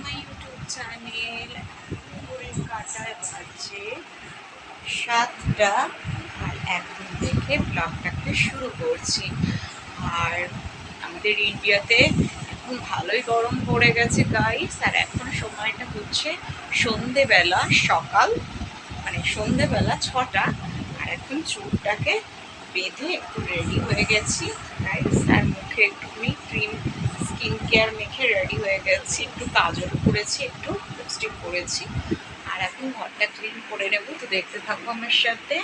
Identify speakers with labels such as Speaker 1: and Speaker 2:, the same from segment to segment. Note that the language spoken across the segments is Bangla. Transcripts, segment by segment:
Speaker 1: My YouTube channel. ঘড়ির কাঁটায় বাজে 7টা, আর এখন থেকে ব্লগটাকে শুরু করছি। আর আমাদের ইন্ডিয়াতে এখন ভালোই গরম পড়ে গেছে গাইস, আর এখন সময়টা হচ্ছে সন্ধেবেলা, সকাল মানে সন্ধেবেলা 6টা। আর এখন চুলটাকে বেঁধে একটু রেডি হয়ে গেছি গাইস, আর মুখে একটুখানি ক্রিম স্কিন কেয়ার মেখে রেডি হয়ে গেছি। একটু কাজল করেছি, একটু লিপস্টিক করেছি, আর এখন ঘরটা ক্লিন করে নেবো। তো দেখতে থাকবো আমার সাথে।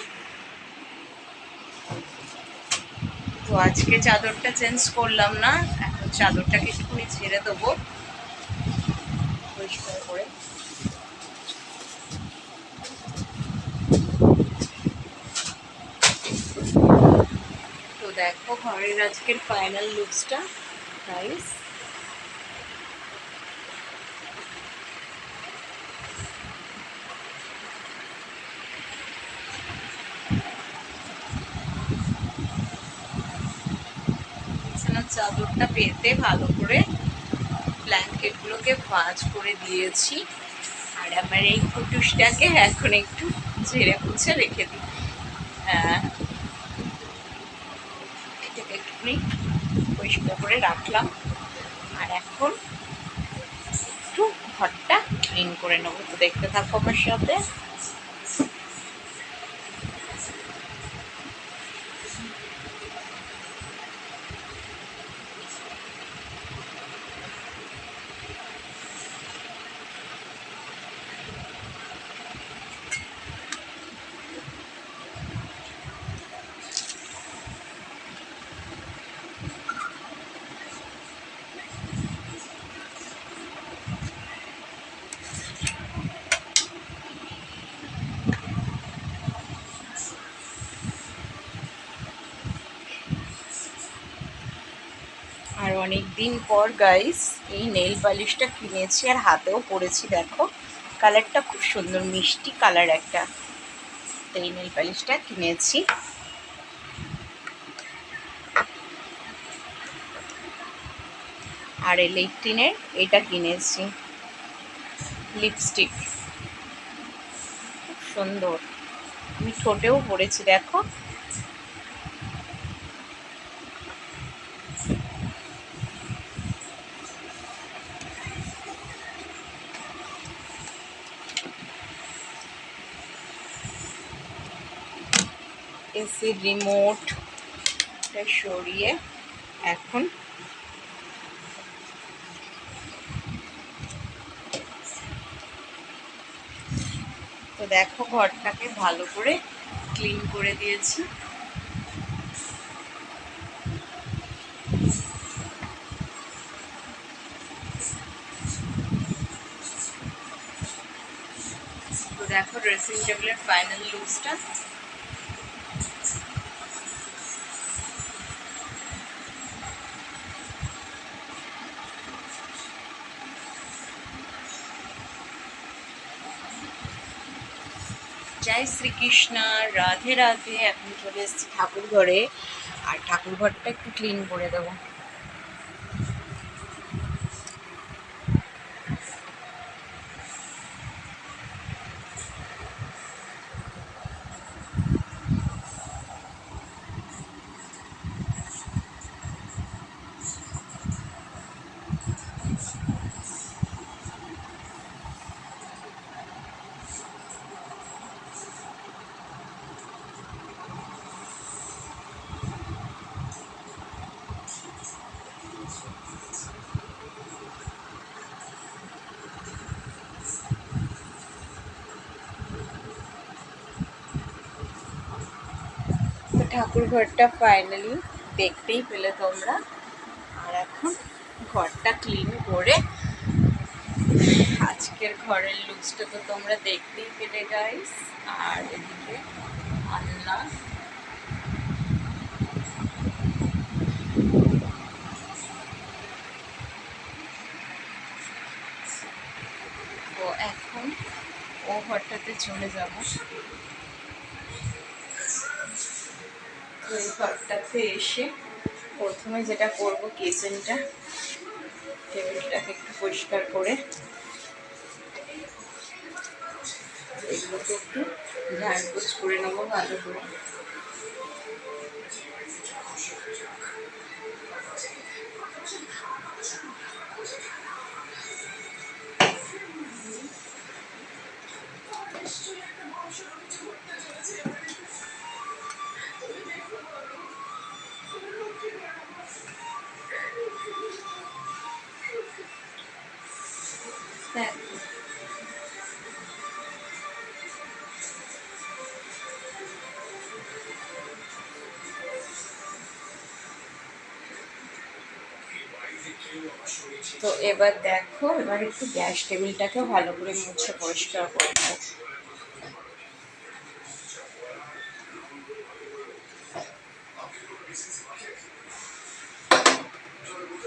Speaker 1: তো আজকে চাদরটা চেঞ্জ করলাম না, এখন চাদরটাকে একটুখানি ছেড়ে দেবো পরিষ্কার করে। তো দেখো ঘরের আজকের ফাইনাল লুকসটা গাইস। বিছানার চাদরটা পেতে ভালো করে ব্ল্যাঙ্কেটগুলোকে ভাঁজ করে দিয়েছি, আর আমার এই কুটুসটাকে এখন একটু ঝেড়ে মুছে রেখে দিই। হ্যাঁ, এটাকে একটুখানি পরিষ্কার করে রাখলাম, আর এখন একটু ঘরটা ক্লিন করে নেবো। তো দেখতে থাকো আমার সাথে। আর অনেক দিন পর গাইস এই নেল পালিশটা কিনেছি, আর হাতেও পরেছি। দেখো কালারটা খুব সুন্দর, মিষ্টি কালার একটা। তো এই নেল পালিশটা কিনেছি। আর এই লেকটিনের এটা কিনেছি, লিপস্টিক খুব সুন্দর। আমি ঠোঁটেও পরেছি দেখো। এসির রিমোটটা সরিয়ে এখন তো দেখো ঘরটাকে ভালো করে ক্লিন করে দিয়েছি। তো দেখো ড্রেসিং টেবিলের ফাইনাল লুকসটা। জয় শ্রীকৃষ্ণ, রাধে রাধে। এখন চলে এসেছি ঠাকুর ঘরে, আর ঠাকুর ঘরটা একটু ক্লিন করে দেবো। তো ঠাকুর ঘরটা ফাইনালি দেখতেই পেলে তোমরা। আর এখন ঘরটা ক্লিন করে আজকের ঘরের লুকসটা তো তোমরা দেখতেই পেলে গাইস। আর এদিকে আনলাম তো এখন ও ঘরটাতে চলে যাব। তো এই ঘরটাতে এসে প্রথমে যেটা করব, কিচেনটা টেবিলটাকে একটু পরিষ্কার করে এগুলোকে একটু ঝাড়পোছ করে নেবো ভালো করে। তো এবার দেখো, এবার একটু গ্যাস টেবিলটাকে ভালো করে মুছে পরিষ্কার করে নেবো।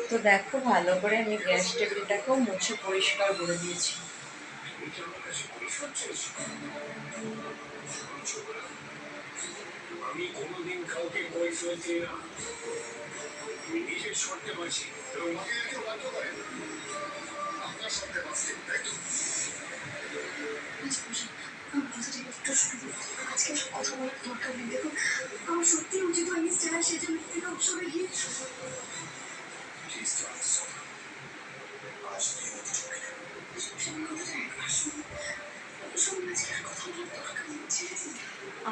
Speaker 1: তো দেখো ভালো করে আমি গ্যাস টেবিলটাকেও মুছে পরিষ্কার করে দিয়েছি। আমি কোনোদিন কাউকে পরিচয় দিই না, আমি নিজের শর্তে বাঁচি এবং বাকিদেরকে বাধ্য করেন আপনার শর্তে বাঁচতে, তাই তো? আজকে কথা বলার দরকার নেই। দেখুন, আমার সত্যি উচিত হয়নি স্টেলা সেজে থেকে উৎসবে গিয়ে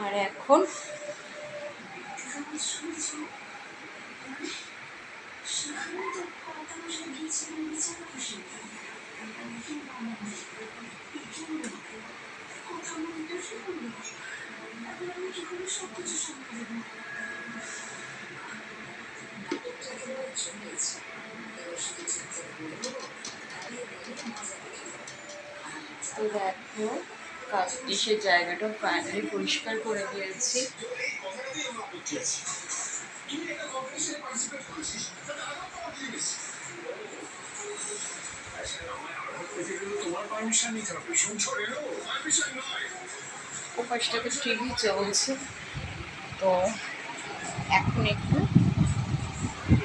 Speaker 1: আর এখন তো দেখো কাপটিসের জায়গাটা ফাইনালি পরিষ্কার করে দিয়েছি। ওপাশটাতে টিভি চলছে, তো এখন একটু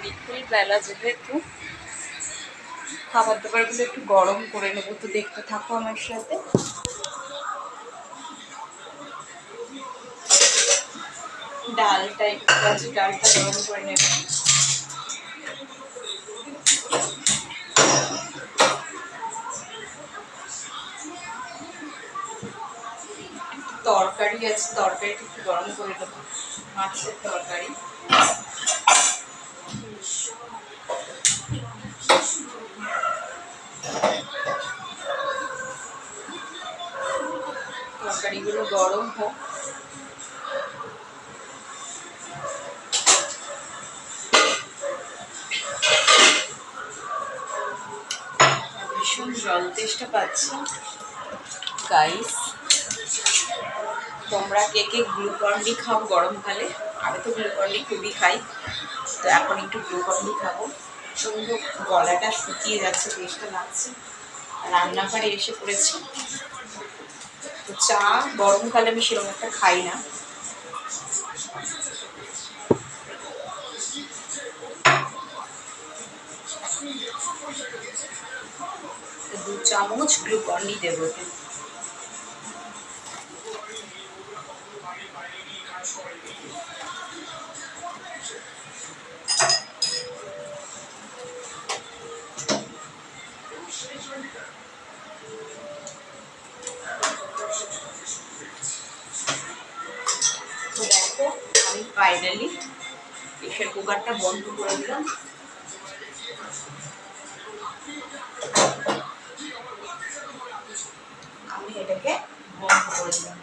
Speaker 1: বিকেল বেলা যেহেতু খাবার দাবারগুলো একটু গরম করে নেবো, তো দেখতে থাকো আমার সাথে। ডালটা একটু আছে, ডালটা গরম করে নেব। তরকারি আছে, তরকারিটা একটু গরম করে দেবো, মাছের তরকারি। তরকারিগুলো গরম হোক। ভীষণ জল তেষ্টা পাচ্ছি গাইস। তোমরা কে কে গ্লুকন-ডি খাও গরমকালে? আমি তো গ্লুকন-ডি খুবই খাই, তো এখন একটু গ্লুকন-ডি খাবো। সুন্দর গলাটা শুকিয়ে যাচ্ছে, তেষ্টা লাগছে। রান্নাঘরে এসে পড়েছি, তো চা গরমকালে আমি সেরকম একটা খাই না। দু চামচ গ্লুকন-ডি দেবো। তো দেখো আমি ফাইনালি প্রেশার কুকারটা বন্ধ করে দিলাম। আমি এটাকে বন্ধ করে দিলাম।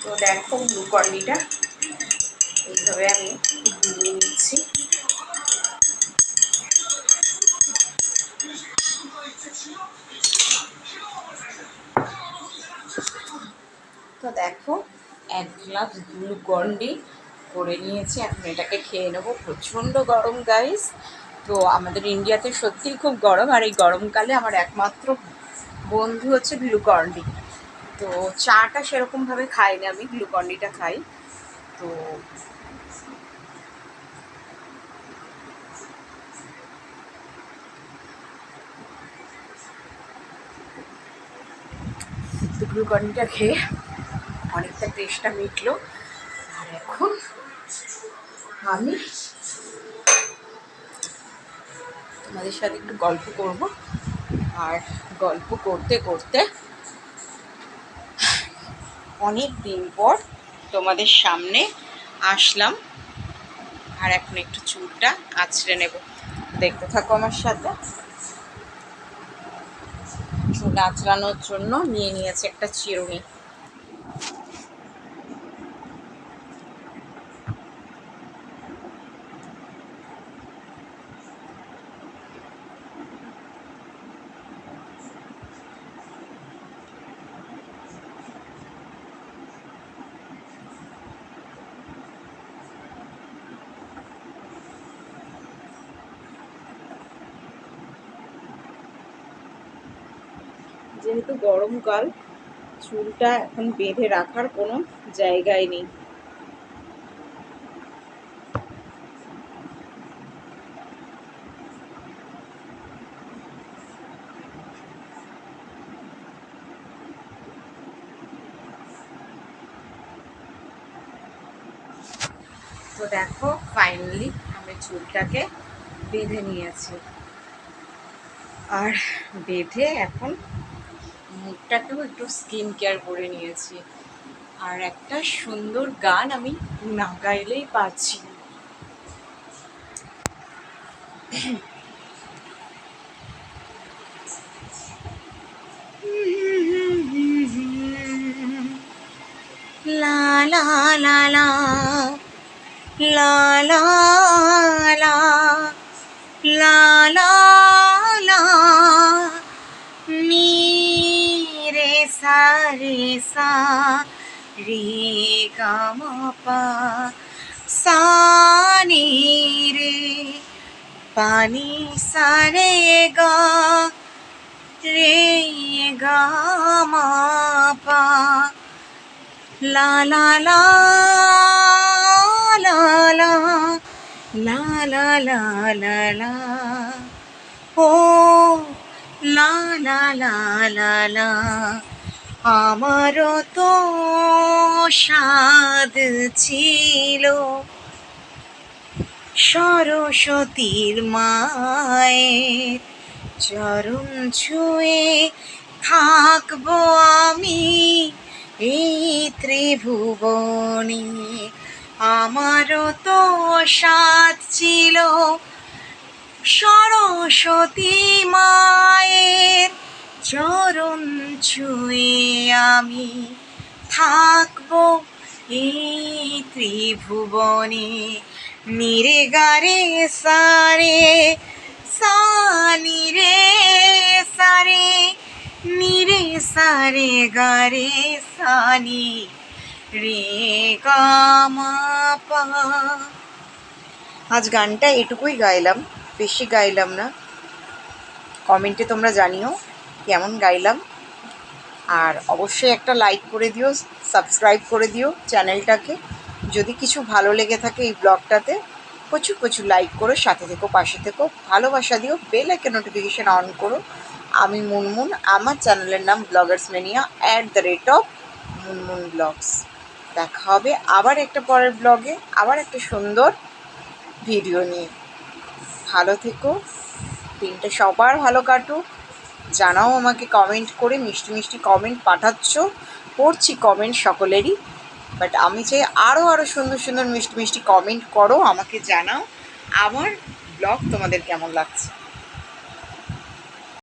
Speaker 1: তো দেখো গ্লুকন-ডিটা এইভাবে আমি গুলিয়ে নিচ্ছি। তো দেখো 1 গ্লাস গ্লুকন-ডি করে নিয়েছি, এখন এটাকে খেয়ে নেবো। প্রচণ্ড গরম গাইস, তো আমাদের ইন্ডিয়াতে সত্যিই খুব গরম, আর এই গরমকালে আমার একমাত্র বন্ধু হচ্ছে গ্লুকন-ডি। তো চাটা সেরকমভাবে খাই না আমি, গ্লুকন-ডিটা খাই। তো গ্লুকনটা খেয়ে অনেকটা টেস্টটা মিটলো। আর এখন আমি তোমাদের সাথে একটু গল্প করব। আর গল্প করতে করতে অনেক দিন পর তোমাদের সামনে আসলাম। আর এখন একটু চুলটা আঁচড়ে নেব, দেখতে থাকো আমার সাথে। চুল আঁচড়ানোর জন্য নিয়ে নিয়েছে একটা চিরুনি। যেহেতু গরমকাল, চুলটা এখন বেঁধে রাখার কোনো জায়গায় নেই। তো দেখো, ফাইনালি আমি চুলটাকে বেঁধে নিয়েছি। আর বেঁধে এখন মুখটাকেও একটু স্কিন কেয়ার করে নিয়েছি। আর একটা সুন্দর গান আমি না গাইলেই পারছি না। লা লা লা লা লা লা লা লা লা লা নি রে সা রে সা রে গা মা পা সা নি রে পা নি সা রে গা রে গা মা পা লা লা লা লা লা লা লা লা লা লা ও লা লা লা লা লা। আমারও তো সাধ ছিল সরস্বতীর মায়ের চরণ ছুঁয়ে থাকবো আমি এই ত্রিভুবনে। আমারও তো সাধ ছিল সরস্বতী মায়ের চরণ ছুঁয়ে আমি থাকবো এই ত্রিভুবনে। নিরে গারে সারে সা নিরে সারে নিরে সারে গারে সানি রে গা মা পা। আজ গানটা এটুকুই গাইলাম, বেশি গাইলাম না। কমেন্টে তোমরা জানিও কেমন গাইলাম। আর অবশ্যই একটা লাইক করে দিও, সাবস্ক্রাইব করে দিও চ্যানেলটাকে। যদি কিছু ভালো লেগে থাকে এই ব্লগটাতে, প্রচুর প্রচুর লাইক করো, সাথে থেকো, পাশে থেকো, ভালোবাসা দিও, বেল আইকন নোটিফিকেশান অন করো। আমি মুনমুন, আমার চ্যানেলের নাম ব্লগার্স ম্যানিয়া @মুনমুন ব্লগস। দেখা হবে আবার একটা পরের ব্লগে, আবার একটা সুন্দর ভিডিও নিয়ে। ভালো থেকো, দিনটা সবার ভালো কাটুক। জানাও আমাকে কমেন্ট করে, মিষ্টি মিষ্টি কমেন্ট পাঠাচ্ছ, পড়ছি কমেন্ট সকলেরই। বাট আমি চাই আরও সুন্দর সুন্দর মিষ্টি মিষ্টি কমেন্ট করো, আমাকে জানাও আমার ব্লগ তোমাদের কেমন লাগছে।